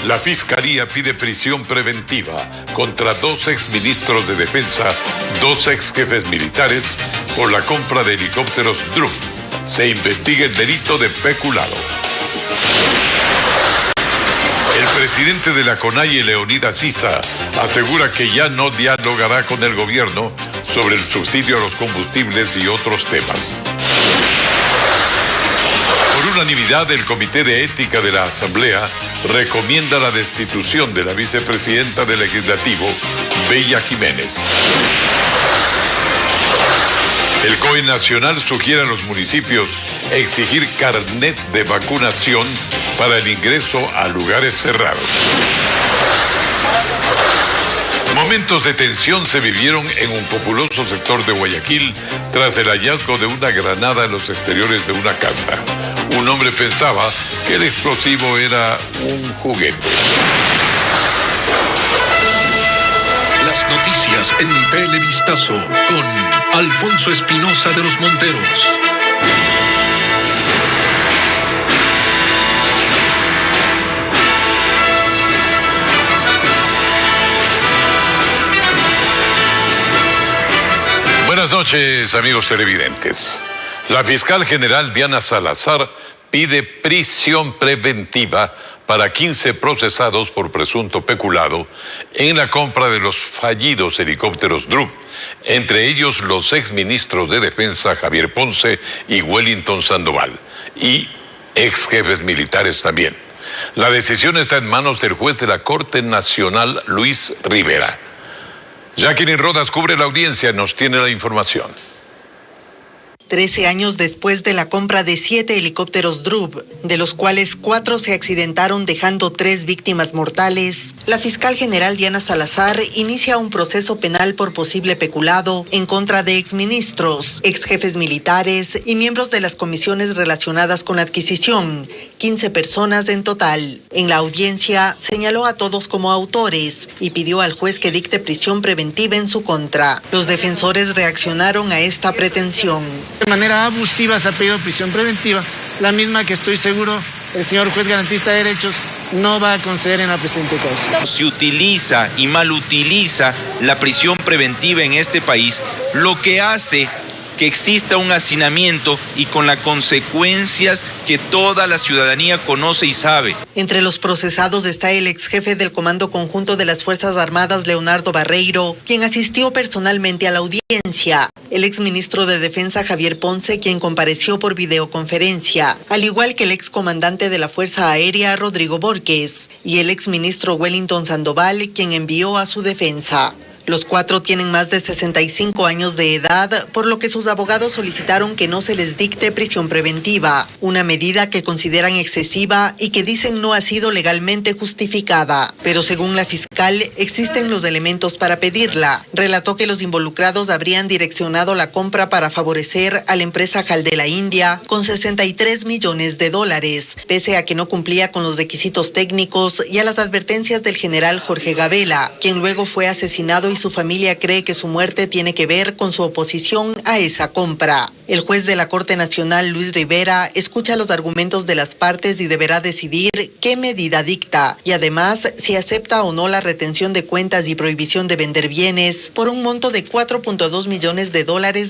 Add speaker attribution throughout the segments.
Speaker 1: La Fiscalía pide prisión preventiva contra 2 exministros de Defensa, 2 exjefes militares por la compra de helicópteros Drup. Se investiga el delito de peculado. El presidente de la CONAIE, Leonidas Issa, asegura que ya no dialogará con el gobierno sobre el subsidio a los combustibles y otros temas. Por unanimidad, el Comité de Ética de la Asamblea recomienda la destitución de la vicepresidenta del Legislativo, Bella Jiménez. El COE Nacional sugiere a los municipios exigir carnet de vacunación para el ingreso a lugares cerrados. Momentos de tensión se vivieron en un populoso sector de Guayaquil tras el hallazgo de una granada en los exteriores de una casa. Un hombre pensaba que el explosivo era un juguete.
Speaker 2: Las noticias en Televistazo con Alfonso Espinosa de los Monteros.
Speaker 1: Buenas noches, amigos televidentes. La fiscal general Diana Salazar pide prisión preventiva para 15 procesados por presunto peculado en la compra de los fallidos helicópteros Drup, entre ellos los exministros de Defensa Javier Ponce y Wellington Sandoval, y exjefes militares también. La decisión está en manos del juez de la Corte Nacional, Luis Rivera. Jacqueline Rodas cubre la audiencia y nos tiene la información.
Speaker 3: 13 años después de la compra de 7 helicópteros Drup, de los cuales 4 se accidentaron dejando 3 víctimas mortales, la fiscal general Diana Salazar inicia un proceso penal por posible peculado en contra de exministros, exjefes militares y miembros de las comisiones relacionadas con la adquisición, 15 personas en total. En la audiencia señaló a todos como autores y pidió al juez que dicte prisión preventiva en su contra. Los defensores reaccionaron a esta pretensión.
Speaker 4: De manera abusiva se ha pedido prisión preventiva, la misma que estoy seguro el señor juez garantista de derechos no va a conceder en la presente causa.
Speaker 5: Se utiliza y mal utiliza la prisión preventiva en este país, lo que hace que exista un hacinamiento y con las consecuencias que toda la ciudadanía conoce y sabe.
Speaker 3: Entre los procesados está el ex jefe del Comando Conjunto de las Fuerzas Armadas, Leonardo Barreiro, quien asistió personalmente a la audiencia, el ex ministro de Defensa, Javier Ponce, quien compareció por videoconferencia, al igual que el ex comandante de la Fuerza Aérea, Rodrigo Borges, y el ex ministro Wellington Sandoval, quien envió a su defensa. Los 4 tienen más de 65 años de edad, por lo que sus abogados solicitaron que no se les dicte prisión preventiva, una medida que consideran excesiva y que dicen no ha sido legalmente justificada. Pero según la fiscal, existen los elementos para pedirla. Relató que los involucrados habrían direccionado la compra para favorecer a la empresa HAL de la India con $63 millones, pese a que no cumplía con los requisitos técnicos y a las advertencias del general Jorge Gabela, quien luego fue asesinado y su familia cree que su muerte tiene que ver con su oposición a esa compra. El juez de la Corte Nacional, Luis Rivera, escucha los argumentos de las partes y deberá decidir qué medida dicta y además si acepta o no la retención de cuentas y prohibición de vender bienes por un monto de $4.2 millones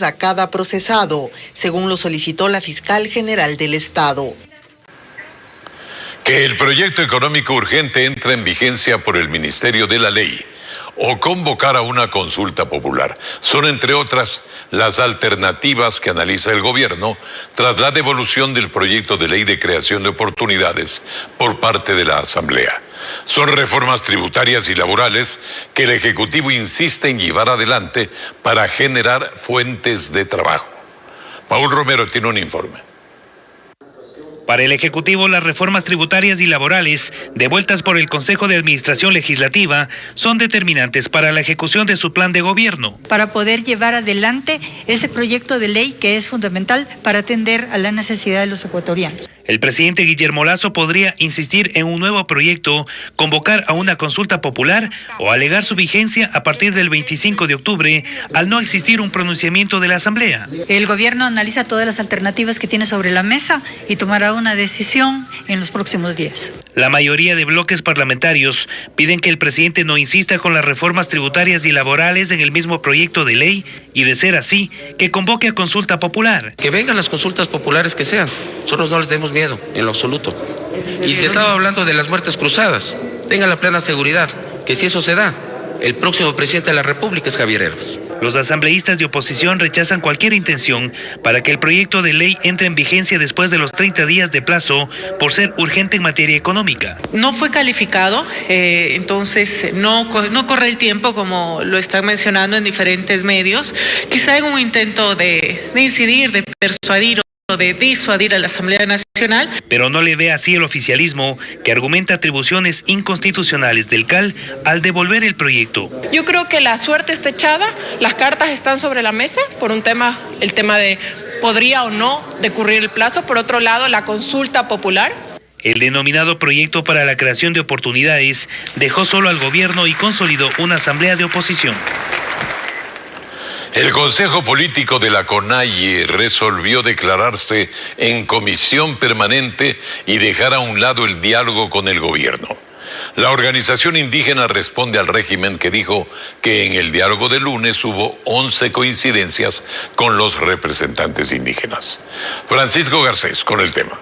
Speaker 3: a cada procesado, según lo solicitó la fiscal general del Estado.
Speaker 1: Que el proyecto económico urgente entre en vigencia por el Ministerio de la Ley o convocar a una consulta popular. Son, entre otras, las alternativas que analiza el gobierno tras la devolución del proyecto de ley de creación de oportunidades por parte de la Asamblea. Son reformas tributarias y laborales que el Ejecutivo insiste en llevar adelante para generar fuentes de trabajo. Paul Romero tiene un informe.
Speaker 6: Para el Ejecutivo, las reformas tributarias y laborales, devueltas por el Consejo de Administración Legislativa, son determinantes para la ejecución de su plan de gobierno.
Speaker 7: Para poder llevar adelante ese proyecto de ley que es fundamental para atender a la necesidad de los ecuatorianos.
Speaker 6: El presidente Guillermo Lasso podría insistir en un nuevo proyecto, convocar a una consulta popular o alegar su vigencia a partir del 25 de octubre al no existir un pronunciamiento de la Asamblea.
Speaker 7: El gobierno analiza todas las alternativas que tiene sobre la mesa y tomará una decisión en los próximos días.
Speaker 6: La mayoría de bloques parlamentarios piden que el presidente no insista con las reformas tributarias y laborales en el mismo proyecto de ley y, de ser así, que convoque a consulta popular.
Speaker 8: Que vengan las consultas populares que sean. Nosotros no les tenemos miedo, en lo absoluto. Y si estaba hablando de las muertes cruzadas, tengan la plena seguridad que si eso se da, el próximo presidente de la República es Javier Herbas.
Speaker 6: Los asambleístas de oposición rechazan cualquier intención para que el proyecto de ley entre en vigencia después de los 30 días de plazo por ser urgente en materia económica.
Speaker 9: No fue calificado, entonces no corre el tiempo como lo están mencionando en diferentes medios. Quizá en un intento de incidir, de persuadir o de disuadir a la Asamblea Nacional.
Speaker 6: Pero no le ve así el oficialismo, que argumenta atribuciones inconstitucionales del CAL al devolver el proyecto.
Speaker 10: Yo creo que la suerte está echada, las cartas están sobre la mesa por un tema, el tema de podría o no decurrir el plazo. Por otro lado, la consulta popular.
Speaker 6: El denominado proyecto para la creación de oportunidades dejó solo al gobierno y consolidó una asamblea de oposición.
Speaker 1: El Consejo Político de la CONAIE resolvió declararse en comisión permanente y dejar a un lado el diálogo con el gobierno. La organización indígena responde al régimen que dijo que en el diálogo de lunes hubo 11 coincidencias con los representantes indígenas. Francisco Garcés con el tema.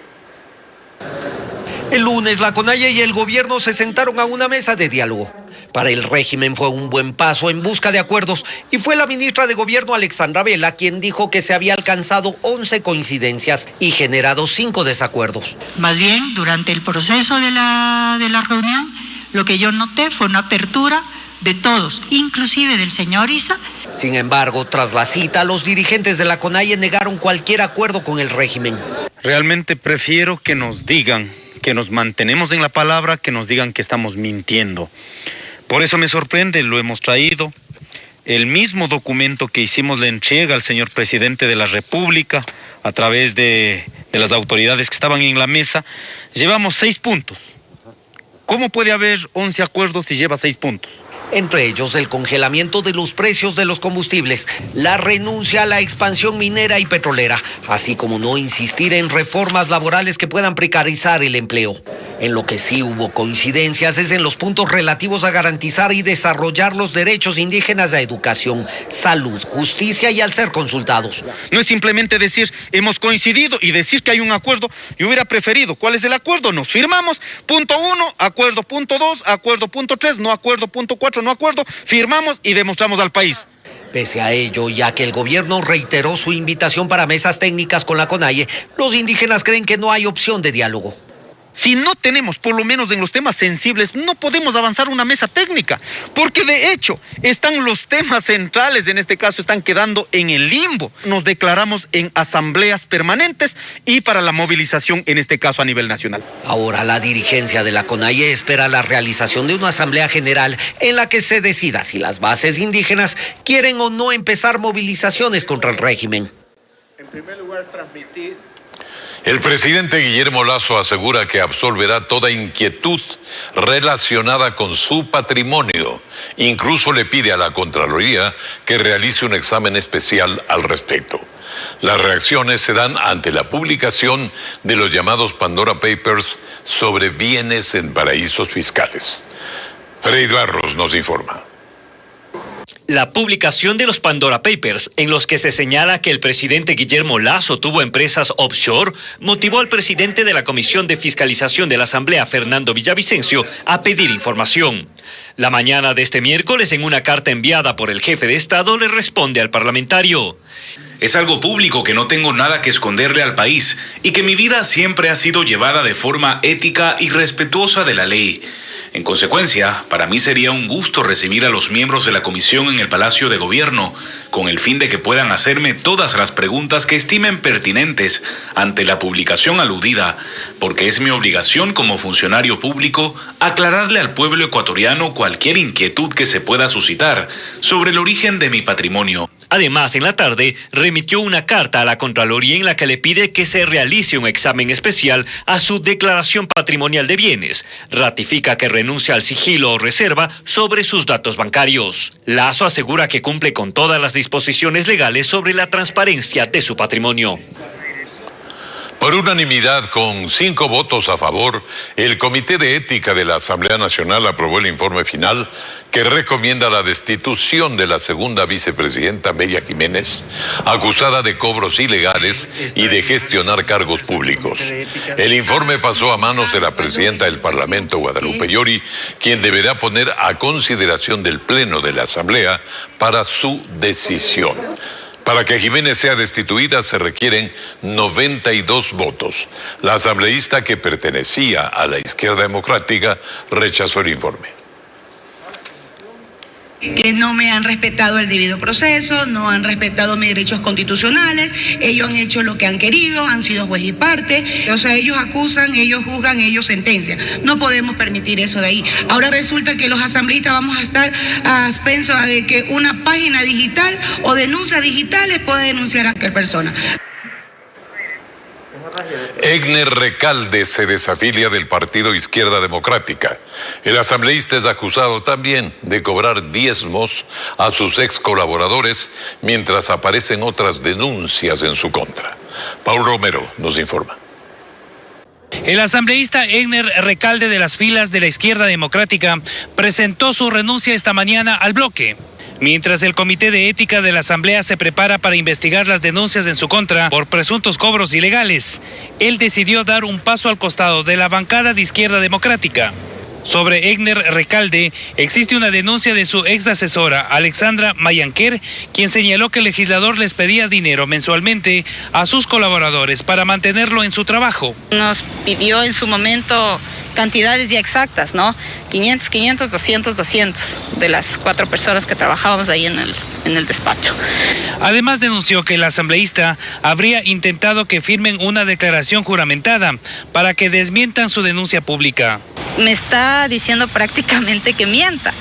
Speaker 11: El lunes la CONAIE y el gobierno se sentaron a una mesa de diálogo. Para el régimen fue un buen paso en busca de acuerdos y fue la ministra de Gobierno Alexandra Vela quien dijo que se había alcanzado 11 coincidencias y generado 5 desacuerdos.
Speaker 7: Más bien, durante el proceso de la reunión, lo que yo noté fue una apertura de todos, inclusive del señor Issa.
Speaker 11: Sin embargo, tras la cita, los dirigentes de la CONAIE negaron cualquier acuerdo con el régimen.
Speaker 12: Realmente prefiero que nos digan que nos mantenemos en la palabra, que nos digan que estamos mintiendo. Por eso me sorprende, lo hemos traído, el mismo documento que hicimos la entrega al señor presidente de la República a través de las autoridades que estaban en la mesa. Llevamos 6 puntos. ¿Cómo puede haber 11 acuerdos si lleva 6 puntos?
Speaker 11: Entre ellos el congelamiento de los precios de los combustibles, la renuncia a la expansión minera y petrolera, así como no insistir en reformas laborales que puedan precarizar el empleo. En lo que sí hubo coincidencias es en los puntos relativos a garantizar y desarrollar los derechos indígenas a educación, salud, justicia y al ser consultados.
Speaker 12: No es simplemente decir hemos coincidido y decir que hay un acuerdo. Yo hubiera preferido, ¿cuál es el acuerdo? Nos firmamos, punto 1, acuerdo punto 2, acuerdo punto 3, no acuerdo punto 4, no acuerdo, firmamos y demostramos al país.
Speaker 11: Pese a ello, ya que el gobierno reiteró su invitación para mesas técnicas con la CONAIE, los indígenas creen que no hay opción de diálogo.
Speaker 12: Si no tenemos, por lo menos en los temas sensibles, no podemos avanzar una mesa técnica, porque de hecho están los temas centrales, en este caso están quedando en el limbo. Nos declaramos en asambleas permanentes y para la movilización, en este caso a nivel nacional.
Speaker 11: Ahora la dirigencia de la CONAIE espera la realización de una asamblea general en la que se decida si las bases indígenas quieren o no empezar movilizaciones contra el régimen.
Speaker 4: En primer lugar, transmitir.
Speaker 1: El presidente Guillermo Lasso asegura que absolverá toda inquietud relacionada con su patrimonio. Incluso le pide a la Contraloría que realice un examen especial al respecto. Las reacciones se dan ante la publicación de los llamados Pandora Papers sobre bienes en paraísos fiscales. Freddy Barros nos informa.
Speaker 13: La publicación de los Pandora Papers, en los que se señala que el presidente Guillermo Lasso tuvo empresas offshore, motivó al presidente de la Comisión de Fiscalización de la Asamblea, Fernando Villavicencio, a pedir información. La mañana de este miércoles, en una carta enviada por el jefe de Estado, le responde al parlamentario:
Speaker 14: es algo público que no tengo nada que esconderle al país y que mi vida siempre ha sido llevada de forma ética y respetuosa de la ley. En consecuencia, para mí sería un gusto recibir a los miembros de la comisión en el Palacio de Gobierno, con el fin de que puedan hacerme todas las preguntas que estimen pertinentes ante la publicación aludida, porque es mi obligación como funcionario público aclararle al pueblo ecuatoriano cualquier inquietud que se pueda suscitar sobre el origen de mi patrimonio.
Speaker 13: Además, en la tarde, remitió una carta a la Contraloría en la que le pide que se realice un examen especial a su declaración patrimonial de bienes. Ratifica que renuncia al sigilo o reserva sobre sus datos bancarios. Lasso asegura que cumple con todas las disposiciones legales sobre la transparencia de su patrimonio.
Speaker 1: Por unanimidad, con 5 votos a favor, el Comité de Ética de la Asamblea Nacional aprobó el informe final que recomienda la destitución de la segunda vicepresidenta Bella Jiménez, acusada de cobros ilegales y de gestionar cargos públicos. El informe pasó a manos de la presidenta del Parlamento, Guadalupe Llori, quien deberá poner a consideración del Pleno de la Asamblea para su decisión. Para que Jiménez sea destituida se requieren 92 votos. La asambleísta, que pertenecía a la Izquierda Democrática, rechazó el informe.
Speaker 15: Que no me han respetado el debido proceso, no han respetado mis derechos constitucionales, ellos han hecho lo que han querido, han sido juez y parte, o sea, ellos acusan, ellos juzgan, ellos sentencian. No podemos permitir eso de ahí. Ahora resulta que los asambleístas vamos a estar a expenso de que una página digital o denuncias digitales pueda denunciar a aquella persona.
Speaker 1: Egner Recalde se desafilia del partido Izquierda Democrática. El asambleísta es acusado también de cobrar diezmos a sus ex colaboradores, mientras aparecen otras denuncias en su contra. Paul Romero nos informa.
Speaker 6: El asambleísta Egner Recalde, de las filas de la Izquierda Democrática, presentó su renuncia esta mañana al bloque. Mientras el Comité de Ética de la Asamblea se prepara para investigar las denuncias en su contra por presuntos cobros ilegales, él decidió dar un paso al costado de la bancada de Izquierda Democrática. Sobre Egner Recalde existe una denuncia de su ex asesora, Alexandra Mayanquer, quien señaló que el legislador les pedía dinero mensualmente a sus colaboradores para mantenerlo en su trabajo.
Speaker 16: Nos pidió en su momento cantidades ya exactas, ¿no? 500, 500, 200, 200 de las 4 personas que trabajábamos ahí en el despacho.
Speaker 6: Además, denunció que el asambleísta habría intentado que firmen una declaración juramentada para que desmientan su denuncia pública.
Speaker 16: Me está diciendo prácticamente que mienta.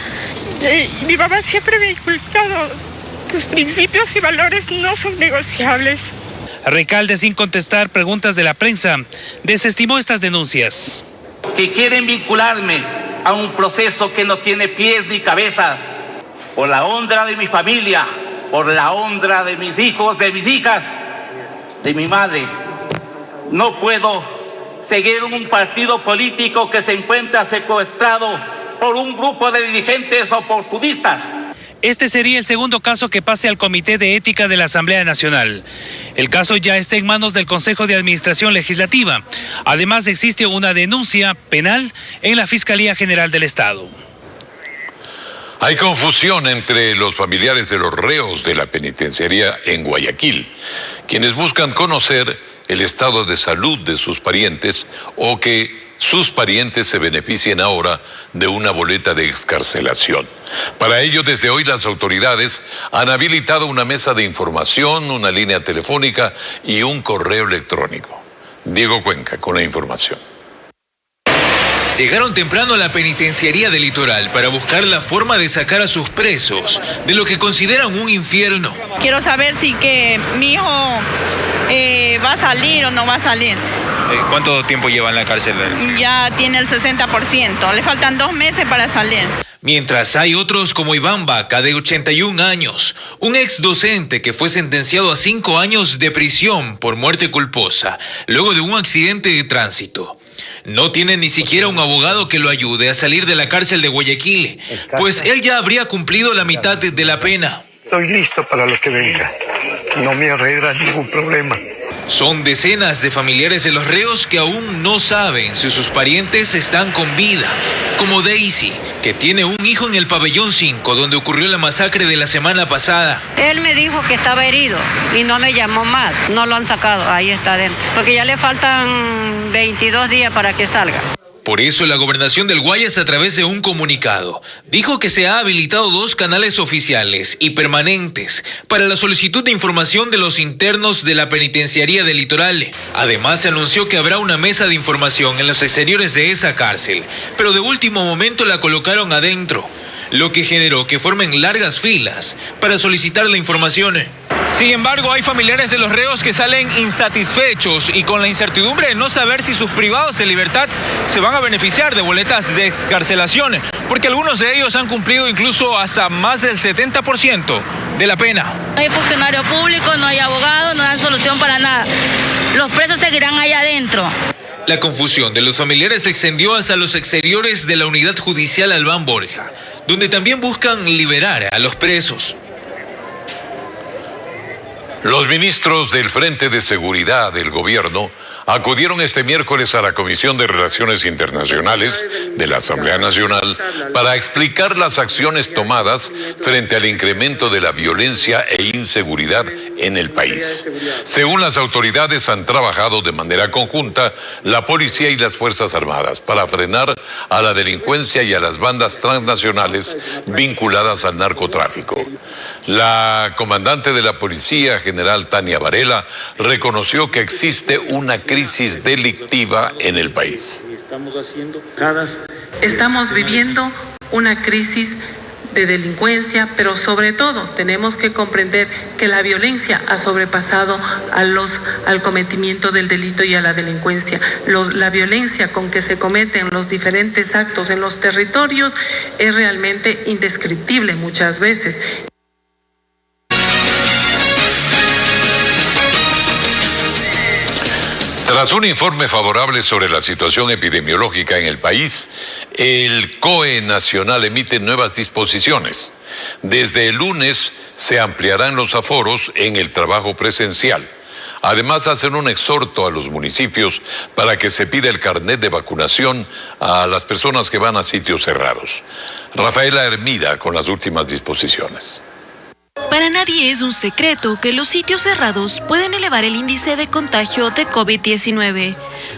Speaker 17: Mi mamá siempre me ha inculcado: tus principios y valores no son negociables.
Speaker 6: Recalde, sin contestar preguntas de la prensa, desestimó estas denuncias.
Speaker 18: Que quieren vincularme a un proceso que no tiene pies ni cabeza, por la honra de mi familia, por la honra de mis hijos, de mis hijas, de mi madre. No puedo seguir un partido político que se encuentra secuestrado por un grupo de dirigentes oportunistas.
Speaker 6: Este sería el segundo caso que pase al Comité de Ética de la Asamblea Nacional. El caso ya está en manos del Consejo de Administración Legislativa. Además, existe una denuncia penal en la Fiscalía General del Estado.
Speaker 1: Hay confusión entre los familiares de los reos de la penitenciaría en Guayaquil, quienes buscan conocer el estado de salud de sus parientes o que sus parientes se beneficien ahora de una boleta de excarcelación. Para ello, desde hoy las autoridades han habilitado una mesa de información, una línea telefónica y un correo electrónico. Diego Cuenca con la información.
Speaker 19: Llegaron temprano a la penitenciaría del Litoral para buscar la forma de sacar a sus presos de lo que consideran un infierno.
Speaker 20: Quiero saber si que mi hijo va a salir o no va a salir.
Speaker 12: ¿Cuánto tiempo lleva en la cárcel?
Speaker 20: Ya tiene el 60%, le faltan 2 meses para salir.
Speaker 19: Mientras hay otros como Iván Vaca, de 81 años, un ex docente que fue sentenciado a 5 años de prisión por muerte culposa, luego de un accidente de tránsito. No tiene ni siquiera un abogado que lo ayude a salir de la cárcel de Guayaquil, pues él ya habría cumplido la mitad de la pena.
Speaker 21: Estoy listo para lo que venga. No me arregla ningún problema.
Speaker 19: Son decenas de familiares de los reos que aún no saben si sus parientes están con vida, como Daisy, que tiene un hijo en el pabellón 5, donde ocurrió la masacre de la semana pasada.
Speaker 22: Él me dijo que estaba herido y no me llamó más. No lo han sacado, ahí está dentro. Porque ya le faltan 22 días para que salga.
Speaker 19: Por eso la Gobernación del Guayas, a través de un comunicado, dijo que se ha habilitado 2 canales oficiales y permanentes para la solicitud de información de los internos de la penitenciaría del Litoral. Además, se anunció que habrá una mesa de información en los exteriores de esa cárcel, pero de último momento la colocaron adentro. lo que generó que formen largas filas para solicitar la información.
Speaker 2: Sin embargo, hay familiares de los reos que salen insatisfechos y con la incertidumbre de no saber si sus privados de libertad se van a beneficiar de boletas de excarcelación, porque algunos de ellos han cumplido incluso hasta más del 70% de la pena.
Speaker 5: No hay funcionario público, no hay abogado, no dan solución para nada. Los presos seguirán allá adentro.
Speaker 19: La confusión de los familiares se extendió hasta los exteriores de la unidad judicial Albán Borja, donde también buscan liberar a los presos.
Speaker 1: Los ministros del Frente de Seguridad del Gobierno acudieron este miércoles a la Comisión de Relaciones Internacionales de la Asamblea Nacional para explicar las acciones tomadas frente al incremento de la violencia e inseguridad en el país. Según las autoridades, han trabajado de manera conjunta la policía y las Fuerzas Armadas para frenar a la delincuencia y a las bandas transnacionales vinculadas al narcotráfico. La comandante de la Policía, general Tania Varela, reconoció que existe una crisis delictiva en el país.
Speaker 23: Estamos viviendo una crisis de delincuencia, pero sobre todo tenemos que comprender que la violencia ha sobrepasado al cometimiento del delito y a la delincuencia. La violencia con que se cometen los diferentes actos en los territorios es realmente indescriptible muchas veces.
Speaker 1: Tras un informe favorable sobre la situación epidemiológica en el país, el COE Nacional emite nuevas disposiciones. Desde el lunes se ampliarán los aforos en el trabajo presencial. Además, hacen un exhorto a los municipios para que se pida el carnet de vacunación a las personas que van a sitios cerrados. Rafaela Hermida con las últimas disposiciones.
Speaker 24: Para nadie es un secreto que los sitios cerrados pueden elevar el índice de contagio de COVID-19.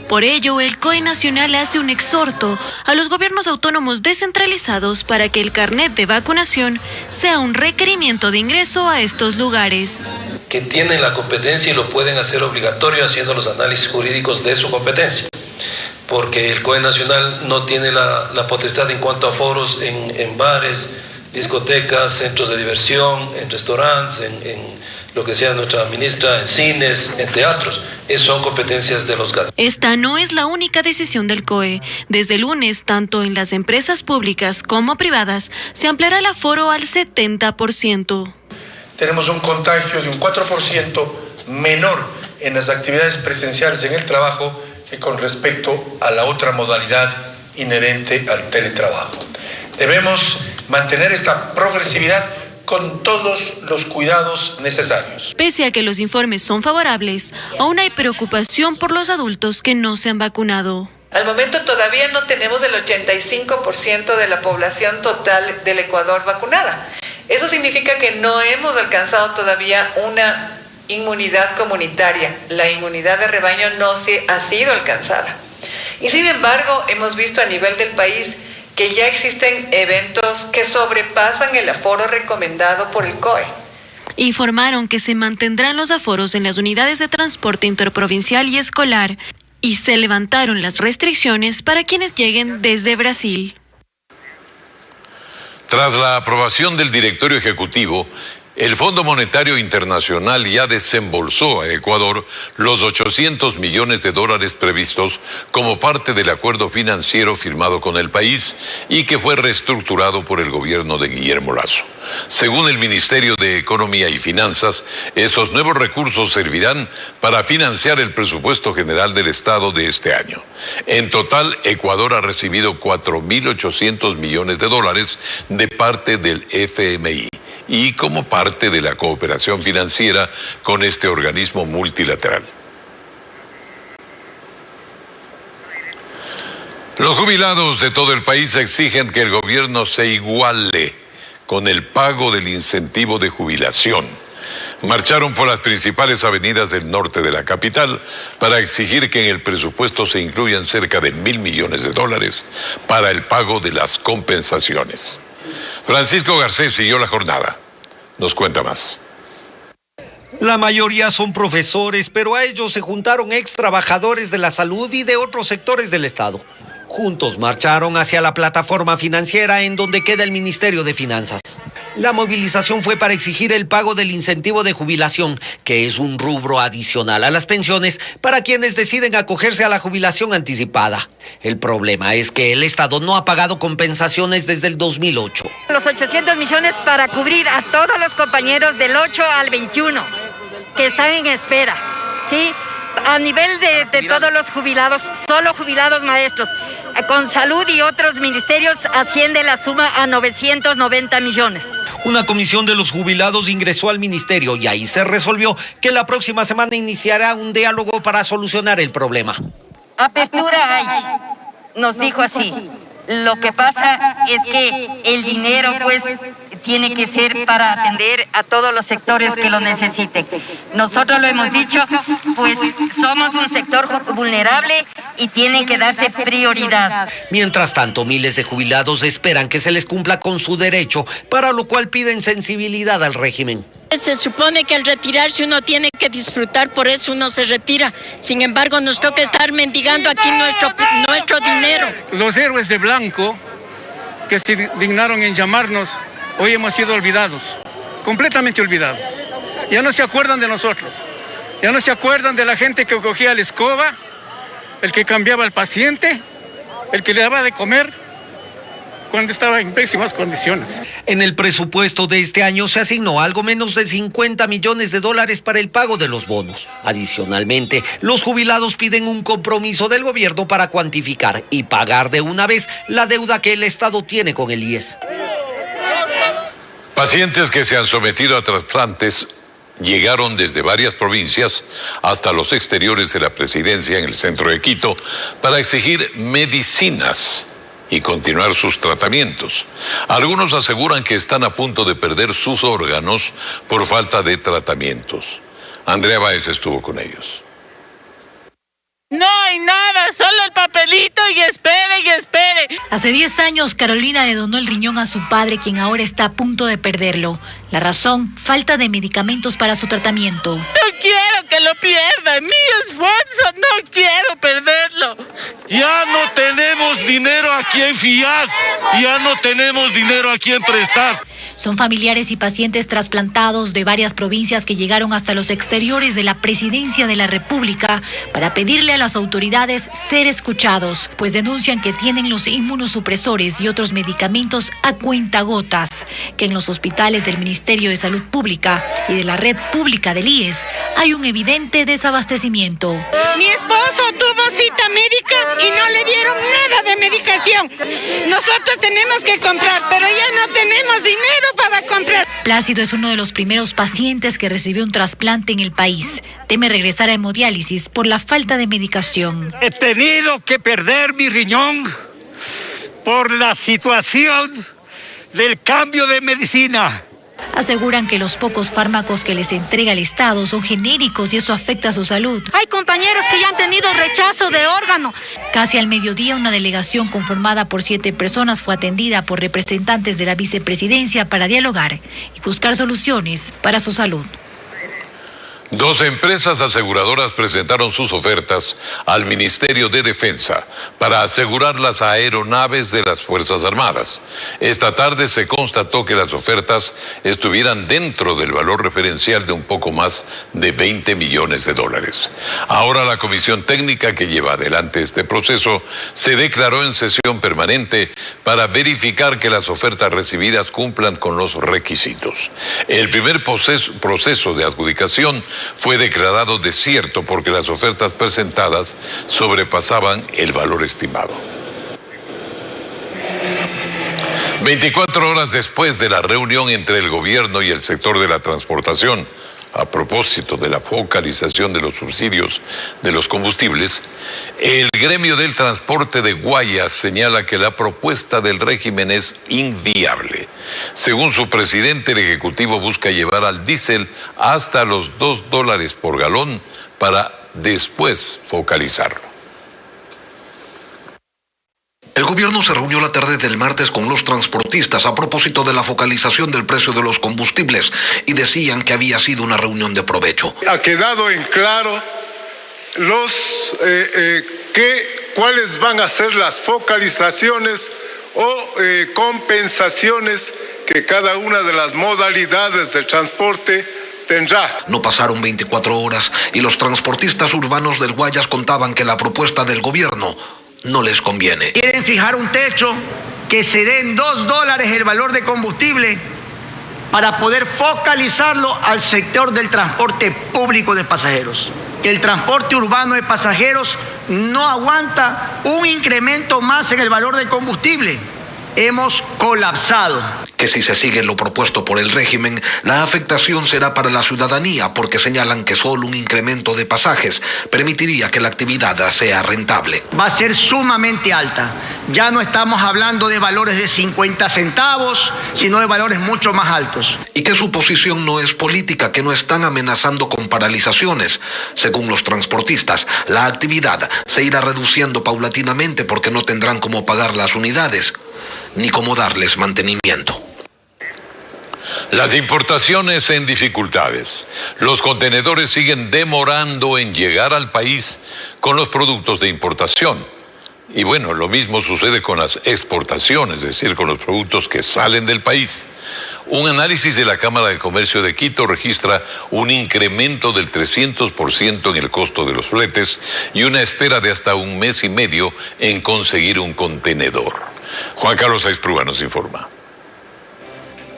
Speaker 24: Por ello, el COE Nacional hace un exhorto a los gobiernos autónomos descentralizados para que el carnet de vacunación sea un requerimiento de ingreso a estos lugares.
Speaker 25: Que tienen la competencia y lo pueden hacer obligatorio haciendo los análisis jurídicos de su competencia. Porque el COE Nacional no tiene la potestad en cuanto a foros en bares, discotecas, centros de diversión, en restaurantes, en lo que sea nuestra ministra, en cines, en teatros. Esas son competencias de los GAT.
Speaker 24: Esta no es la única decisión del COE. Desde el lunes, tanto en las empresas públicas como privadas, se ampliará el aforo al 70%.
Speaker 26: Tenemos un contagio de un 4% menor en las actividades presenciales en el trabajo que con respecto a la otra modalidad inherente al teletrabajo. Debemos mantener esta progresividad con todos los cuidados necesarios.
Speaker 24: Pese a que los informes son favorables, aún hay preocupación por los adultos que no se han vacunado.
Speaker 27: Al momento todavía no tenemos el 85% de la población total del Ecuador vacunada. Eso significa que no hemos alcanzado todavía una inmunidad comunitaria. La inmunidad de rebaño no ha sido alcanzada. Y sin embargo, hemos visto a nivel del país que ya existen eventos que sobrepasan el aforo recomendado por el COE.
Speaker 24: Informaron que se mantendrán los aforos en las unidades de transporte interprovincial y escolar y se levantaron las restricciones para quienes lleguen desde Brasil.
Speaker 1: Tras la aprobación del directorio ejecutivo, el Fondo Monetario Internacional ya desembolsó a Ecuador los $800 millones previstos como parte del acuerdo financiero firmado con el país y que fue reestructurado por el gobierno de Guillermo Lasso. Según el Ministerio de Economía y Finanzas, esos nuevos recursos servirán para financiar el presupuesto general del Estado de este año. En total, Ecuador ha recibido $4.800 millones de parte del FMI. Y como parte de la cooperación financiera con este organismo multilateral. Los jubilados de todo el país exigen que el gobierno se iguale con el pago del incentivo de jubilación. Marcharon por las principales avenidas del norte de la capital para exigir que en el presupuesto se incluyan cerca de $1.000 millones para el pago de las compensaciones. Francisco Garcés siguió la jornada. Nos cuenta más.
Speaker 11: La mayoría son profesores, pero a ellos se juntaron ex trabajadores de la salud y de otros sectores del Estado. Juntos marcharon hacia la plataforma financiera en donde queda el Ministerio de Finanzas. La movilización fue para exigir el pago del incentivo de jubilación, que es un rubro adicional a las pensiones para quienes deciden acogerse a la jubilación anticipada. El problema es que el Estado no ha pagado compensaciones desde el 2008.
Speaker 3: Los 800 millones para cubrir a todos los compañeros del 8 al 21 que están en espera, ¿sí? A nivel de todos los jubilados, solo jubilados maestros, con salud y otros ministerios asciende la suma a 990 millones.
Speaker 11: Una comisión de los jubilados ingresó al ministerio y ahí se resolvió que la próxima semana iniciará un diálogo para solucionar el problema.
Speaker 3: Apertura hay, nos dijo así. Lo que pasa es que el dinero pues tiene que ser para atender a todos los sectores que lo necesiten. Nosotros lo hemos dicho, pues somos un sector vulnerable y tiene que darse prioridad.
Speaker 11: Mientras tanto, miles de jubilados esperan que se les cumpla con su derecho, para lo cual piden sensibilidad al régimen.
Speaker 4: Se supone que al retirarse uno tiene que disfrutar, por eso uno se retira. Sin embargo, nos toca estar mendigando aquí nuestro dinero.
Speaker 7: Los héroes de blanco que se dignaron en llamarnos, hoy hemos sido olvidados, completamente olvidados. Ya no se acuerdan de nosotros, ya no se acuerdan de la gente que cogía la escoba, el que cambiaba al paciente, el que le daba de comer cuando estaba en pésimas condiciones.
Speaker 11: En el presupuesto de este año se asignó algo menos de $50 millones para el pago de los bonos. Adicionalmente, los jubilados piden un compromiso del gobierno para cuantificar y pagar de una vez la deuda que el Estado tiene con el IES.
Speaker 1: Pacientes que se han sometido a trasplantes llegaron desde varias provincias hasta los exteriores de la presidencia en el centro de Quito para exigir medicinas y continuar sus tratamientos. Algunos aseguran que están a punto de perder sus órganos por falta de tratamientos. Andrea Báez estuvo con ellos.
Speaker 8: No hay nada, solo el papelito y espere y espere.
Speaker 24: Hace 10 años, Carolina le donó el riñón a su padre, quien ahora está a punto de perderlo. La razón, falta de medicamentos para su tratamiento.
Speaker 8: No quiero que lo pierda, mi esfuerzo, no quiero perderlo.
Speaker 9: Ya no tenemos dinero a quien fiar, ya no tenemos dinero a quien prestar.
Speaker 24: Son familiares y pacientes trasplantados de varias provincias que llegaron hasta los exteriores de la Presidencia de la República para pedirle a las autoridades ser escuchados, pues denuncian que tienen los inmunosupresores y otros medicamentos a cuentagotas, que en los hospitales del Ministerio de Salud Pública y de la red pública del IES hay un evidente desabastecimiento.
Speaker 8: Mi esposo tuvo cita médica y no le dieron nada de medicación. Nosotros tenemos que comprar, pero ya no tenemos dinero para comprar.
Speaker 24: Plácido es uno de los primeros pacientes que recibió un trasplante en el país. Teme regresar a hemodiálisis por la falta de medicación.
Speaker 9: He tenido que perder mi riñón por la situación del cambio de medicina.
Speaker 24: Aseguran que los pocos fármacos que les entrega el Estado son genéricos y eso afecta a su salud.
Speaker 3: Hay compañeros que ya han tenido rechazo de órgano.
Speaker 24: Casi al mediodía, una delegación conformada por 7 personas fue atendida por representantes de la vicepresidencia para dialogar y buscar soluciones para su salud.
Speaker 1: 2 empresas aseguradoras presentaron sus ofertas al Ministerio de Defensa para asegurar las aeronaves de las Fuerzas Armadas. Esta tarde se constató que las ofertas estuvieran dentro del valor referencial de un poco más de $20 millones. Ahora la comisión técnica que lleva adelante este proceso se declaró en sesión permanente para verificar que las ofertas recibidas cumplan con los requisitos. El primer proceso de adjudicación fue declarado desierto porque las ofertas presentadas sobrepasaban el valor estimado. 24 horas después de la reunión entre el gobierno y el sector de la transportación, a propósito de la focalización de los subsidios de los combustibles, el gremio del transporte de Guayas señala que la propuesta del régimen es inviable. Según su presidente, el Ejecutivo busca llevar al diésel hasta los $2 por galón para después focalizarlo.
Speaker 10: El gobierno se reunió la tarde del martes con los transportistas a propósito de la focalización del precio de los combustibles y decían que había sido una reunión de provecho.
Speaker 21: Ha quedado en claro que
Speaker 6: cuáles van a ser las focalizaciones o compensaciones que cada una de las modalidades de transporte tendrá.
Speaker 10: No pasaron 24 horas y los transportistas urbanos del Guayas contaban que la propuesta del gobierno no les conviene.
Speaker 13: Quieren fijar un techo, que se den $2 el valor de combustible para poder focalizarlo al sector del transporte público de pasajeros. Que el transporte urbano de pasajeros no aguanta un incremento más en el valor de combustible. Hemos colapsado.
Speaker 10: Que si se sigue lo propuesto por el régimen, la afectación será para la ciudadanía, porque señalan que solo un incremento de pasajes permitiría que la actividad sea rentable.
Speaker 13: Va a ser sumamente alta. Ya no estamos hablando de valores de 50 centavos, sino de valores mucho más altos.
Speaker 10: Y que su posición no es política, que no están amenazando con paralizaciones. Según los transportistas, la actividad se irá reduciendo paulatinamente porque no tendrán cómo pagar las unidades ni cómo darles mantenimiento.
Speaker 1: Las importaciones en dificultades. Los contenedores siguen demorando en llegar al país con los productos de importación. Y bueno, lo mismo sucede con las exportaciones, es decir, con los productos que salen del país. Un análisis de la Cámara de Comercio de Quito registra un incremento del 300% en el costo de los fletes y una espera de hasta 1 mes y medio en conseguir un contenedor. Juan Carlos Aizprúa nos informa.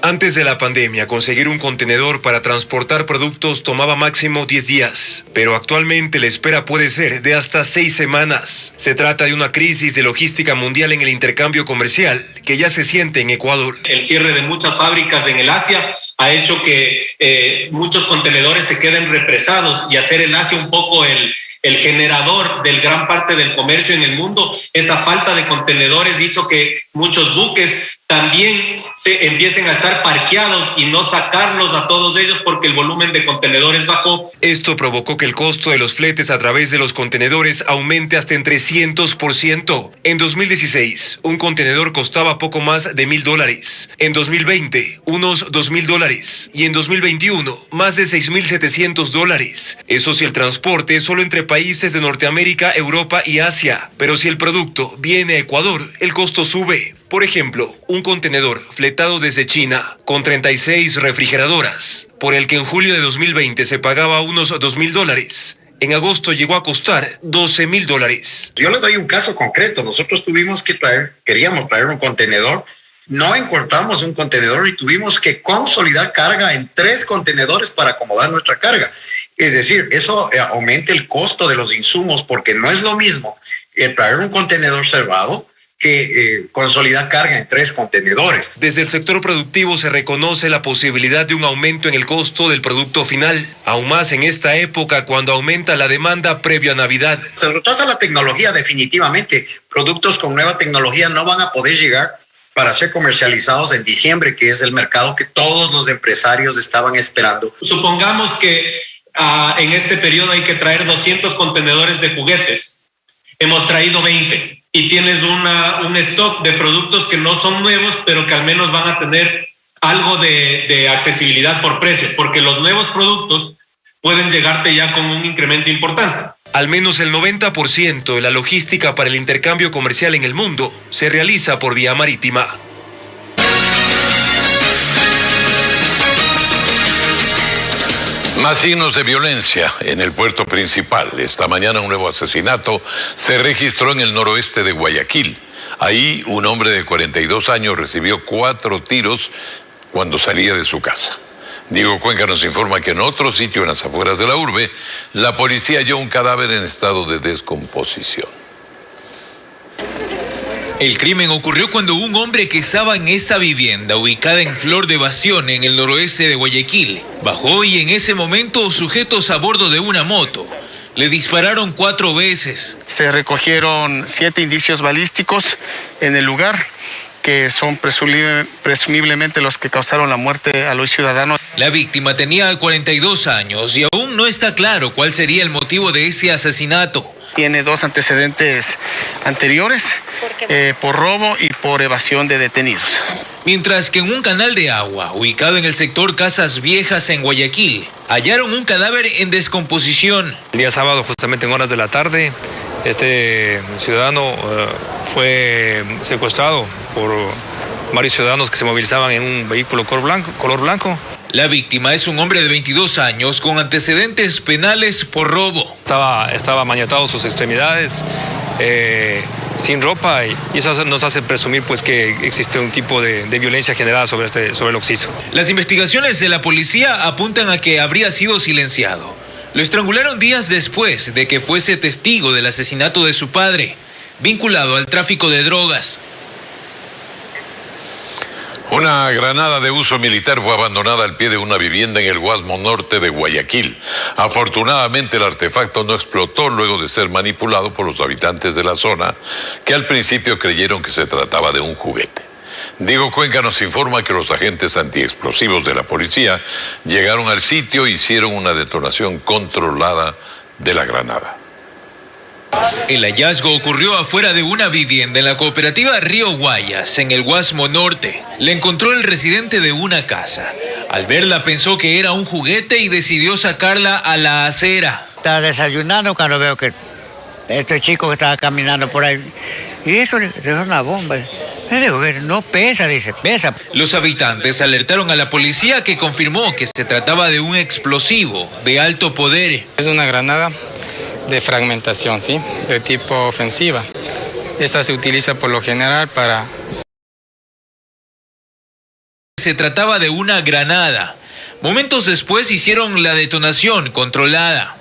Speaker 14: Antes de la pandemia, conseguir un contenedor para transportar productos tomaba máximo 10 días, pero actualmente la espera puede ser de hasta 6 semanas. Se trata de una crisis de logística mundial en el intercambio comercial que ya se siente en Ecuador.
Speaker 15: El cierre de muchas fábricas en el Asia ha hecho que muchos contenedores se queden represados y hacer el Asia un poco el generador de gran parte del comercio en el mundo. Esta falta de contenedores hizo que muchos buques también se empiecen a estar parqueados y no sacarlos a todos ellos porque el volumen de contenedores bajó.
Speaker 14: Esto provocó que el costo de los fletes a través de los contenedores aumente hasta en 300%. En 2016, un contenedor costaba poco más de $1,000. En 2020, unos $2,000. Y en 2021, más de $6,700. Eso si el transporte es solo entre países de Norteamérica, Europa y Asia. Pero si el producto viene a Ecuador, el costo sube. Por ejemplo, un contenedor fletado desde China con 36 refrigeradoras, por el que en julio de 2020 se pagaba unos $2,000, en agosto llegó a costar $12,000.
Speaker 16: Yo le doy un caso concreto. Nosotros queríamos traer un contenedor, no encontramos un contenedor y tuvimos que consolidar carga en 3 contenedores para acomodar nuestra carga. Es decir, eso aumenta el costo de los insumos porque no es lo mismo traer un contenedor cerrado que consolidar carga en 3 contenedores.
Speaker 14: Desde el sector productivo se reconoce la posibilidad de un aumento en el costo del producto final, aún más en esta época cuando aumenta la demanda previo a Navidad.
Speaker 16: Se retrasa la tecnología definitivamente. Productos con nueva tecnología no van a poder llegar para ser comercializados en diciembre, que es el mercado que todos los empresarios estaban esperando.
Speaker 15: Supongamos que en este periodo hay que traer 200 contenedores de juguetes. Hemos traído 20 y tienes un stock de productos que no son nuevos, pero que al menos van a tener algo de accesibilidad por precio, porque los nuevos productos pueden llegarte ya con un incremento importante.
Speaker 14: Al menos el 90% de la logística para el intercambio comercial en el mundo se realiza por vía marítima.
Speaker 1: Más signos de violencia en el puerto principal. Esta mañana un nuevo asesinato se registró en el noroeste de Guayaquil. Ahí un hombre de 42 años recibió 4 tiros cuando salía de su casa. Diego Cuenca nos informa que en otro sitio en las afueras de la urbe, la policía halló un cadáver en estado de descomposición.
Speaker 19: El crimen ocurrió cuando un hombre que estaba en esa vivienda ubicada en Flor de Bación, en el noroeste de Guayaquil, bajó y en ese momento sujetos a bordo de una moto le dispararon 4 veces.
Speaker 17: Se recogieron 7 indicios balísticos en el lugar, que son presumiblemente los que causaron la muerte a los ciudadanos.
Speaker 19: La víctima tenía 42 años y aún no está claro cuál sería el motivo de ese asesinato.
Speaker 17: Tiene 2 antecedentes anteriores por robo y por evasión de detenidos.
Speaker 19: Mientras que en un canal de agua, ubicado en el sector Casas Viejas en Guayaquil, hallaron un cadáver en descomposición.
Speaker 18: El día sábado, justamente en horas de la tarde,
Speaker 2: Este ciudadano fue secuestrado por varios ciudadanos que se movilizaban en un vehículo color blanco.
Speaker 19: La víctima es un hombre de 22 años con antecedentes penales por robo.
Speaker 2: Estaba maniatado sus extremidades, sin ropa, y eso nos hace presumir pues que existe un tipo de violencia generada sobre el occiso.
Speaker 19: Las investigaciones de la policía apuntan a que habría sido silenciado. Lo estrangularon días después de que fuese testigo del asesinato de su padre, vinculado al tráfico de drogas.
Speaker 1: Una granada de uso militar fue abandonada al pie de una vivienda en el Guasmo Norte de Guayaquil. Afortunadamente el artefacto no explotó luego de ser manipulado por los habitantes de la zona, que al principio creyeron que se trataba de un juguete. Diego Cuenca nos informa que los agentes antiexplosivos de la policía llegaron al sitio e hicieron una detonación controlada de la granada.
Speaker 19: El hallazgo ocurrió afuera de una vivienda en la cooperativa Río Guayas, en el Guasmo Norte. La encontró el residente de una casa. Al verla pensó que era un juguete y decidió sacarla a la acera.
Speaker 5: Estaba desayunando cuando veo que este chico que estaba caminando por ahí, y eso es una bomba. No pesa, dice, pesa.
Speaker 19: Los habitantes alertaron a la policía, que confirmó que se trataba de un explosivo de alto poder.
Speaker 12: Es una granada de fragmentación, ¿sí? De tipo ofensiva. Esta se utiliza por lo general para...
Speaker 19: Se trataba de una granada. Momentos después hicieron la detonación controlada.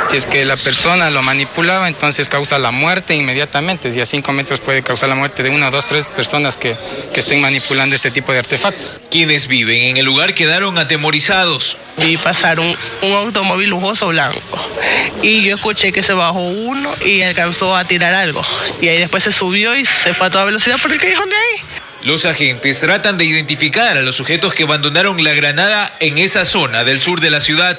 Speaker 12: Si es que la persona lo manipulaba, entonces causa la muerte inmediatamente. Si a 5 metros puede causar la muerte de 1, 2, 3 personas que estén manipulando este tipo de artefactos.
Speaker 19: Quienes viven en el lugar quedaron atemorizados.
Speaker 18: Vi pasar un automóvil lujoso blanco y yo escuché que se bajó uno y alcanzó a tirar algo. Y ahí después se subió y se fue a toda velocidad por el callejón de ahí.
Speaker 19: Los agentes tratan de identificar a los sujetos que abandonaron la granada en esa zona del sur de la ciudad.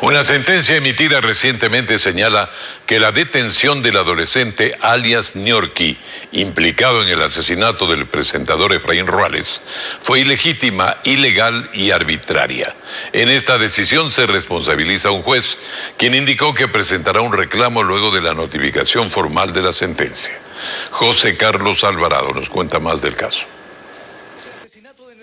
Speaker 1: Una sentencia emitida recientemente señala que la detención del adolescente alias Ñorqui, implicado en el asesinato del presentador Efraín Ruales, fue ilegítima, ilegal y arbitraria. En esta decisión se responsabiliza a un juez, quien indicó que presentará un reclamo luego de la notificación formal de la sentencia. José Carlos Alvarado nos cuenta más del caso.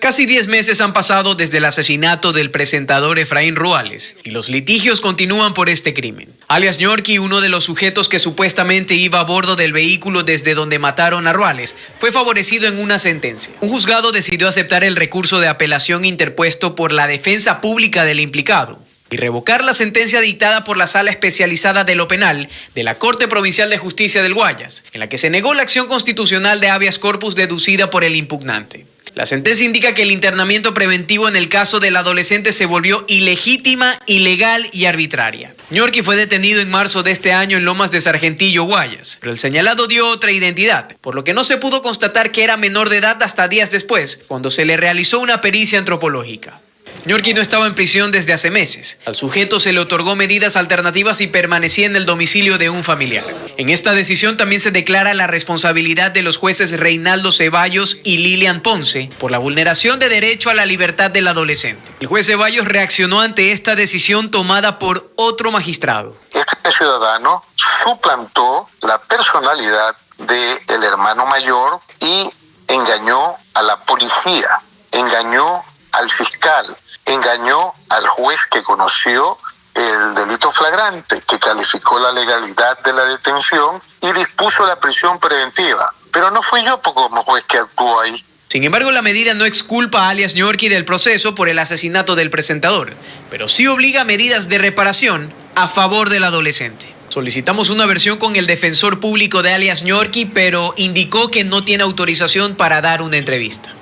Speaker 20: Casi 10 meses han pasado desde el asesinato del presentador Efraín Ruales y los litigios continúan por este crimen. Alias Ñorqui, uno de los sujetos que supuestamente iba a bordo del vehículo desde donde mataron a Ruales, fue favorecido en una sentencia. Un juzgado decidió aceptar el recurso de apelación interpuesto por la defensa pública del implicado y revocar la sentencia dictada por la Sala Especializada de lo Penal de la Corte Provincial de Justicia del Guayas, en la que se negó la acción constitucional de habeas corpus deducida por el impugnante. La sentencia indica que el internamiento preventivo en el caso del adolescente se volvió ilegítima, ilegal y arbitraria. Ñorqui fue detenido en marzo de este año en Lomas de Sargentillo, Guayas, pero el señalado dio otra identidad, por lo que no se pudo constatar que era menor de edad hasta días después, cuando se le realizó una pericia antropológica. Ñorqui no estaba en prisión desde hace meses. Al sujeto se le otorgó medidas alternativas y permanecía en el domicilio de un familiar. En esta decisión también se declara la responsabilidad de los jueces Reinaldo Ceballos y Lilian Ponce por la vulneración de derecho a la libertad del adolescente. El juez Ceballos reaccionó ante esta decisión tomada por otro magistrado.
Speaker 22: Este ciudadano suplantó la personalidad del hermano mayor y engañó a la policía, engañó al fiscal, engañó al juez que conoció el delito flagrante, que calificó la legalidad de la detención y dispuso la prisión preventiva. Pero no fui yo como juez que actuó ahí.
Speaker 20: Sin embargo, la medida no exculpa a alias Ñorqui del proceso por el asesinato del presentador, pero sí obliga a medidas de reparación a favor del adolescente. Solicitamos una versión con el defensor público de alias Ñorqui, pero indicó que no tiene autorización para dar una entrevista.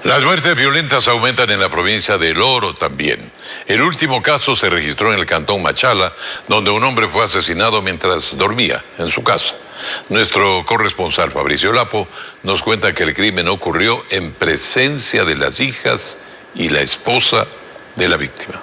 Speaker 1: Las muertes violentas aumentan en la provincia de El Oro también. El último caso se registró en el cantón Machala, donde un hombre fue asesinado mientras dormía en su casa. Nuestro corresponsal Fabricio Lapo nos cuenta que el crimen ocurrió en presencia de las hijas y la esposa de la víctima.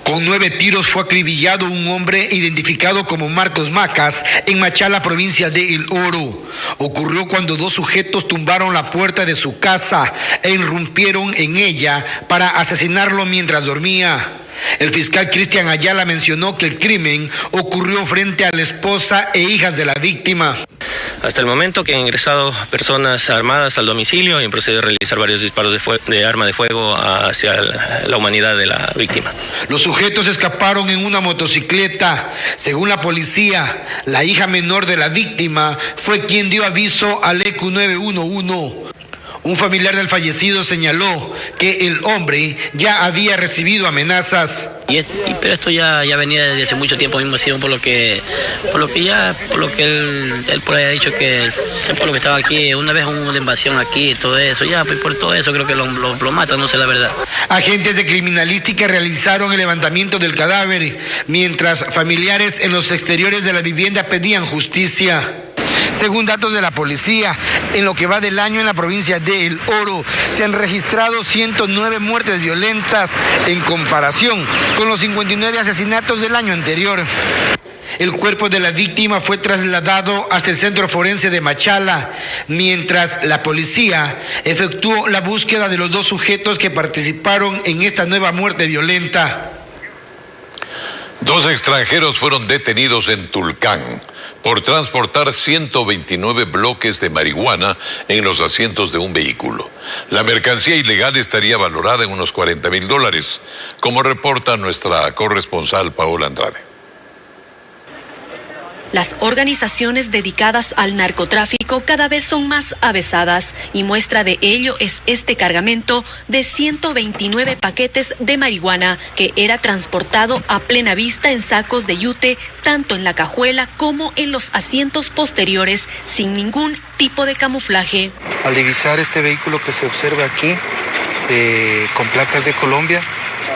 Speaker 4: Con 9 tiros fue acribillado un hombre identificado como Marcos Macas en Machala, provincia de El Oro. Ocurrió cuando 2 sujetos tumbaron la puerta de su casa e irrumpieron en ella para asesinarlo mientras dormía. El fiscal Cristian Ayala mencionó que el crimen ocurrió frente a la esposa e hijas de la víctima.
Speaker 7: Hasta el momento que han ingresado personas armadas al domicilio y han procedido a realizar varios disparos de arma de fuego hacia la humanidad de la víctima.
Speaker 4: Los sujetos escaparon en una motocicleta. Según la policía, la hija menor de la víctima fue quien dio aviso al EQ 911. Un familiar del fallecido señaló que el hombre ya había recibido amenazas.
Speaker 7: Pero esto ya venía desde hace mucho tiempo mismo, sido por lo que él por ahí ha dicho que por lo que estaba aquí, una vez hubo una invasión aquí y todo eso, pues por todo eso creo que lo matan, no sé la verdad.
Speaker 4: Agentes de criminalística realizaron el levantamiento del cadáver, mientras familiares en los exteriores de la vivienda pedían justicia. Según datos de la policía, en lo que va del año en la provincia de El Oro, se han registrado 109 muertes violentas en comparación con los 59 asesinatos del año anterior. El cuerpo de la víctima fue trasladado hasta el centro forense de Machala, mientras la policía efectuó la búsqueda de los 2 sujetos que participaron en esta nueva muerte violenta.
Speaker 1: 2 extranjeros fueron detenidos en Tulcán por transportar 129 bloques de marihuana en los asientos de un vehículo. La mercancía ilegal estaría valorada en unos $40,000, como reporta nuestra corresponsal Paola Andrade.
Speaker 11: Las organizaciones dedicadas al narcotráfico cada vez son más avesadas y muestra de ello es este cargamento de 129 paquetes de marihuana que era transportado a plena vista en sacos de yute, tanto en la cajuela como en los asientos posteriores, sin ningún tipo de camuflaje.
Speaker 23: Al divisar este vehículo que se observa aquí, con placas de Colombia,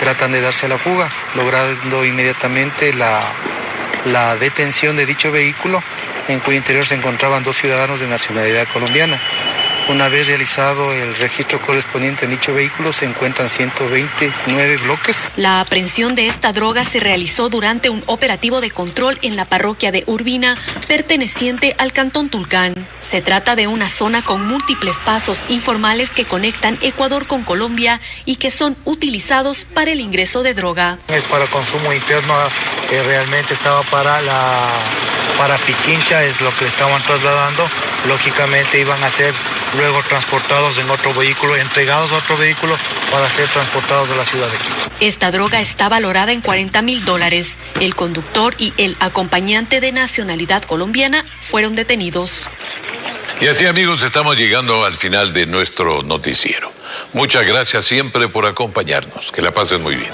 Speaker 23: tratan de darse a la fuga, logrando inmediatamente la detención de dicho vehículo, en cuyo interior se encontraban 2 ciudadanos de nacionalidad colombiana. Una vez realizado el registro correspondiente en dicho vehículo, se encuentran 129 bloques.
Speaker 11: La aprehensión de esta droga se realizó durante un operativo de control en la parroquia de Urbina, perteneciente al cantón Tulcán. Se trata de una zona con múltiples pasos informales que conectan Ecuador con Colombia y que son utilizados para el ingreso de droga.
Speaker 23: Es para consumo interno, realmente estaba para Pichincha, es lo que le estaban trasladando. Lógicamente iban a ser luego transportados en otro vehículo, entregados a otro vehículo para ser transportados de la ciudad de Quito.
Speaker 11: Esta droga está valorada en $40,000. El conductor y el acompañante de nacionalidad colombiana fueron detenidos.
Speaker 1: Y así, amigos, estamos llegando al final de nuestro noticiero. Muchas gracias siempre por acompañarnos. Que la pasen muy bien.